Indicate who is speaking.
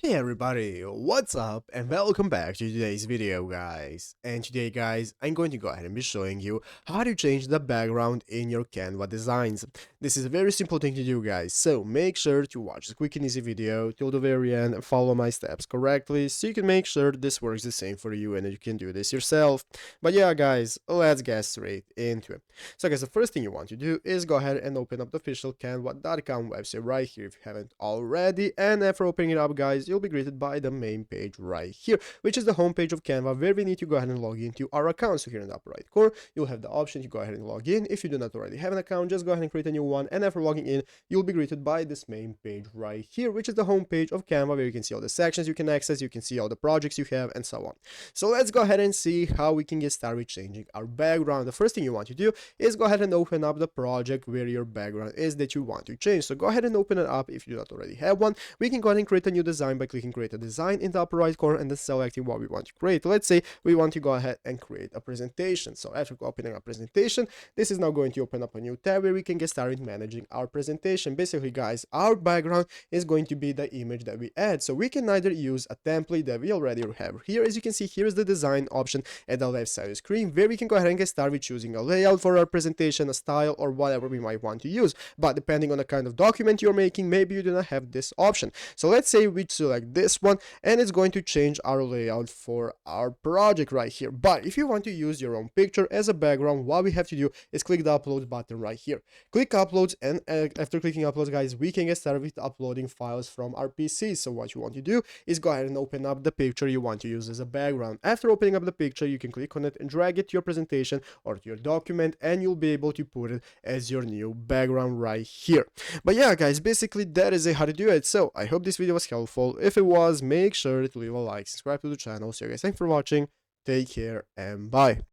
Speaker 1: Hey everybody, what's up and welcome back to today's video guys. And today guys, I'm going to go ahead and be showing you how to change the background in your Canva designs. This is a very simple thing to do guys, so make sure to watch the quick and easy video till the very end and follow my steps correctly so you can make sure this works the same for you and that you can do this yourself. But yeah guys, let's get straight into it. So guys, the first thing you want to do is go ahead and open up the official canva.com website right here if you haven't already, and after opening it up guys, you'll be greeted by the main page right here, which is the home page of Canva, where we need to go ahead and log into our account. So here in the upper right corner, you'll have the option to go ahead and log in. If you do not already have an account, just go ahead and create a new one, and after logging in, you'll be greeted by this main page right here, which is the home page of Canva, where you can see all the sections you can access, you can see all the projects you have, and so on. So let's go ahead and see how we can get started changing our background. The first thing you want to do is go ahead and open up the project where your background is that you want to change. So go ahead and open it up if you do not already have one. We can go ahead and create a new design by clicking create a design in the upper right corner and then selecting what we want to create. Let's say we want to go ahead and create a presentation. So after opening a presentation, this is now going to open up a new tab where we can get started managing our presentation. Basically guys, our background is going to be the image that we add. So we can either use a template that we already have here. As you can see, here is the design option at the left side of the screen, where we can go ahead and get started with choosing a layout for our presentation, a style, or whatever we might want to use. But depending on the kind of document you're making, maybe you do not have this option. So let's say we select this one, and it's going to change our layout for our project right here. But if you want to use your own picture as a background, what we have to do is click the upload button right here. Click uploads, and after clicking uploads guys, we can get started with uploading files from our PC. So what you want to do is go ahead and open up the picture you want to use as a background. After opening up the picture, you can click on it and drag it to your presentation or to your document, and you'll be able to put it as your new background right here. But yeah guys, basically that is how to do it. So I hope this video was helpful. If it was, make sure to leave a like, subscribe to the channel. So guys, thanks for watching, take care, and bye.